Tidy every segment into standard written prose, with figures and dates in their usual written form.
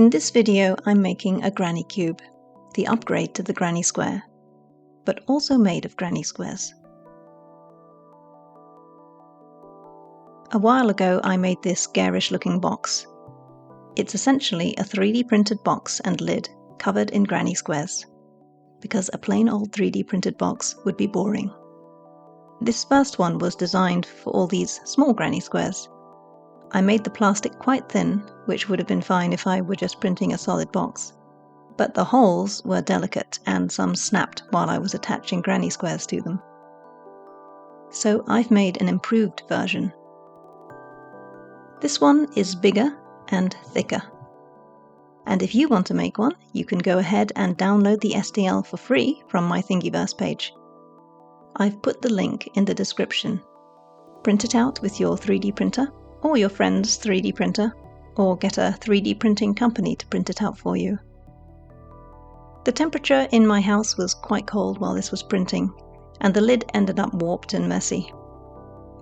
In this video, I'm making a granny cube, the upgrade to the granny square, but also made of granny squares. A while ago, I made this garish looking box. It's essentially a 3D printed box and lid covered in granny squares, because a plain old 3D printed box would be boring. This first one was designed for all these small granny squares. I made the plastic quite thin, which would have been fine if I were just printing a solid box. But the holes were delicate and some snapped while I was attaching granny squares to them. So I've made an improved version. This one is bigger and thicker. And if you want to make one, you can go ahead and download the STL for free from my Thingiverse page. I've put the link in the description. Print it out with your 3D printer, or your friend's 3D printer, or get a 3D printing company to print it out for you. The temperature in my house was quite cold while this was printing, and the lid ended up warped and messy.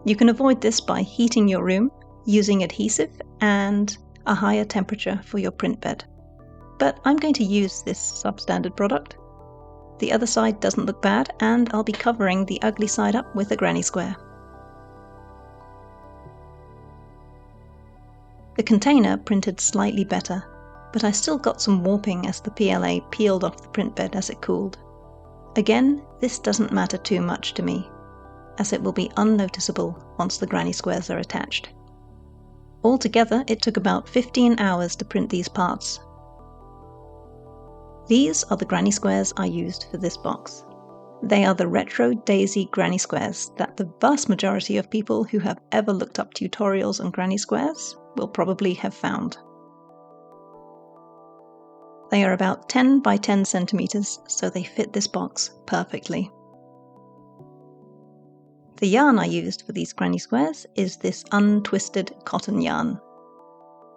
You can avoid this by heating your room, using adhesive, and a higher temperature for your print bed. But I'm going to use this substandard product. The other side doesn't look bad, and I'll be covering the ugly side up with a granny square. The container printed slightly better, but I still got some warping as the PLA peeled off the print bed as it cooled. Again, this doesn't matter too much to me, as it will be unnoticeable once the granny squares are attached. Altogether, it took about 15 hours to print these parts. These are the granny squares I used for this box. They are the retro daisy granny squares that the vast majority of people who have ever looked up tutorials on granny squares will probably have found. They are about 10 by 10 centimeters, so they fit this box perfectly. The yarn I used for these granny squares is this untwisted cotton yarn.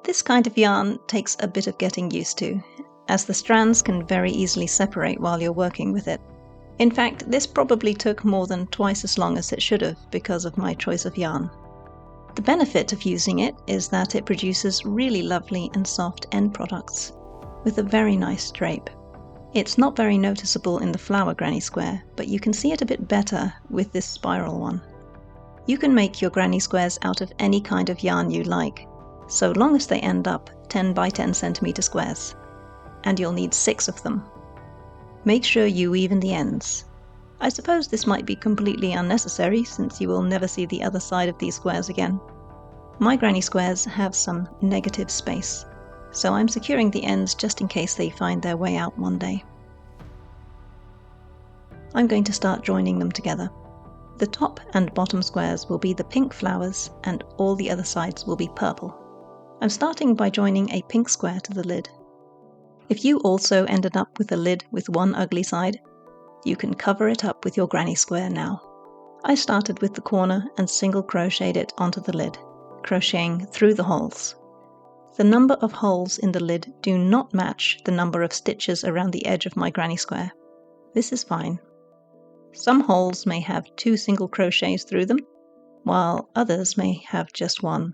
This kind of yarn takes a bit of getting used to, as the strands can very easily separate while you're working with it. In fact, this probably took more than twice as long as it should have because of my choice of yarn. The benefit of using it is that it produces really lovely and soft end products, with a very nice drape. It's not very noticeable in the flower granny square, but you can see it a bit better with this spiral one. You can make your granny squares out of any kind of yarn you like, so long as they end up 10 by 10 centimeter squares. And you'll need 6 of them. Make sure you even the ends. I suppose this might be completely unnecessary since you will never see the other side of these squares again. My granny squares have some negative space, so I'm securing the ends just in case they find their way out one day. I'm going to start joining them together. The top and bottom squares will be the pink flowers and all the other sides will be purple. I'm starting by joining a pink square to the lid. If you also ended up with a lid with one ugly side, you can cover it up with your granny square now. I started with the corner and single crocheted it onto the lid, crocheting through the holes. The number of holes in the lid do not match the number of stitches around the edge of my granny square. This is fine. Some holes may have 2 single crochets through them, while others may have just 1.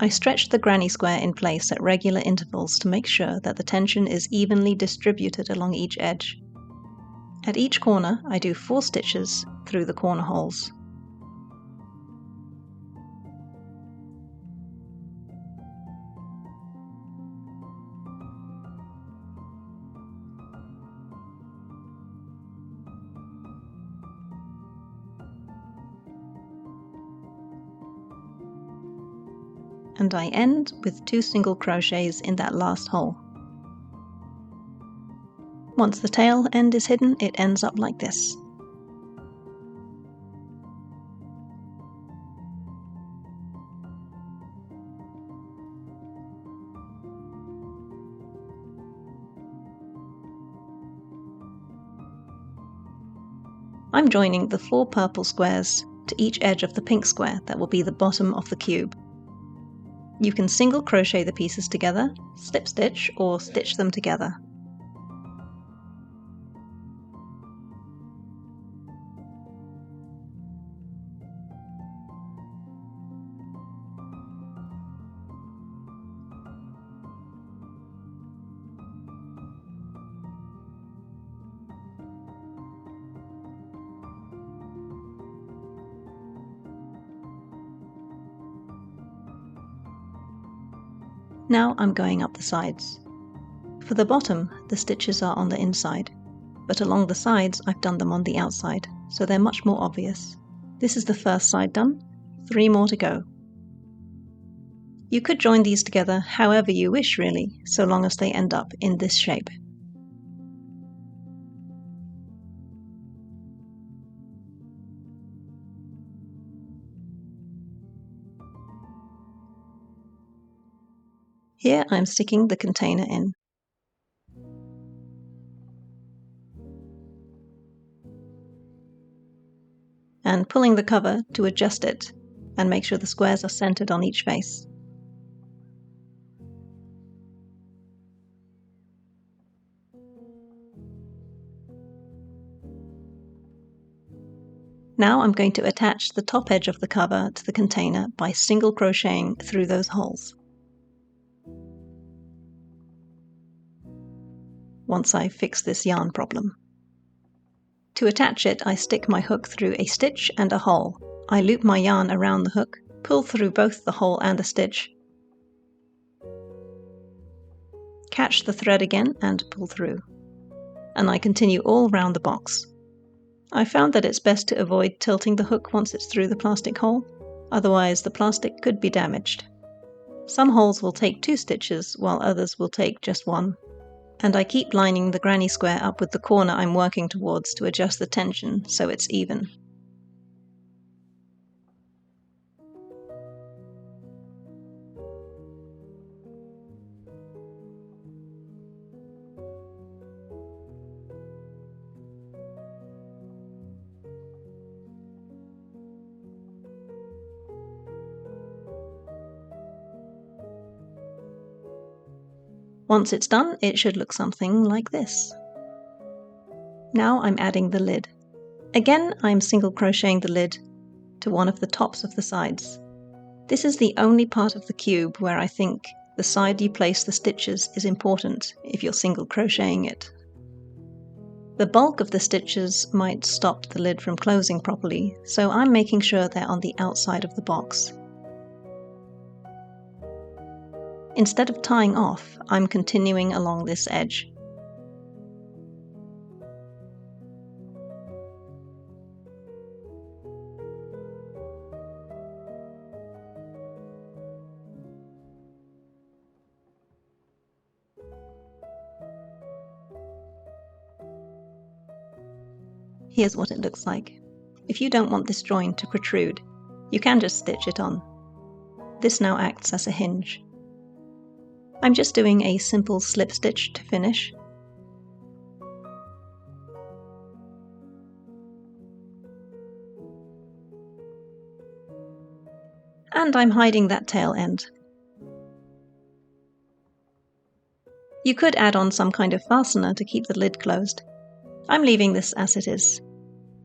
I stretch the granny square in place at regular intervals to make sure that the tension is evenly distributed along each edge. At each corner, I do 4 stitches through the corner holes. And I end with 2 single crochets in that last hole. Once the tail end is hidden, it ends up like this. I'm joining the 4 purple squares to each edge of the pink square that will be the bottom of the cube. You can single crochet the pieces together, slip stitch, or stitch them together. Now I'm going up the sides. For the bottom, the stitches are on the inside, but along the sides I've done them on the outside, so they're much more obvious. This is the first side done, 3 more to go. You could join these together however you wish really, so long as they end up in this shape. Here I'm sticking the container in. And pulling the cover to adjust it and make sure the squares are centered on each face. Now I'm going to attach the top edge of the cover to the container by single crocheting through those holes. Once I fix this yarn problem. To attach it, I stick my hook through a stitch and a hole. I loop my yarn around the hook, pull through both the hole and the stitch, catch the thread again and pull through. And I continue all round the box. I found that it's best to avoid tilting the hook once it's through the plastic hole, otherwise the plastic could be damaged. Some holes will take 2 stitches while others will take just 1. And I keep lining the granny square up with the corner I'm working towards to adjust the tension so it's even. Once it's done, it should look something like this. Now I'm adding the lid. Again, I'm single crocheting the lid to one of the tops of the sides. This is the only part of the cube where I think the side you place the stitches is important if you're single crocheting it. The bulk of the stitches might stop the lid from closing properly, so I'm making sure they're on the outside of the box. Instead of tying off, I'm continuing along this edge. Here's what it looks like. If you don't want this join to protrude, you can just stitch it on. This now acts as a hinge. I'm just doing a simple slip stitch to finish. And I'm hiding that tail end. You could add on some kind of fastener to keep the lid closed. I'm leaving this as it is.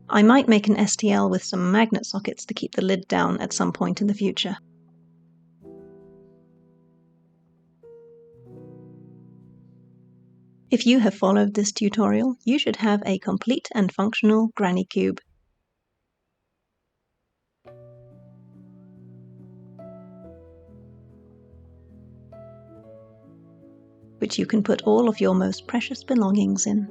I might make an STL with some magnet sockets to keep the lid down at some point in the future. If you have followed this tutorial, you should have a complete and functional granny cube. Which you can put all of your most precious belongings in.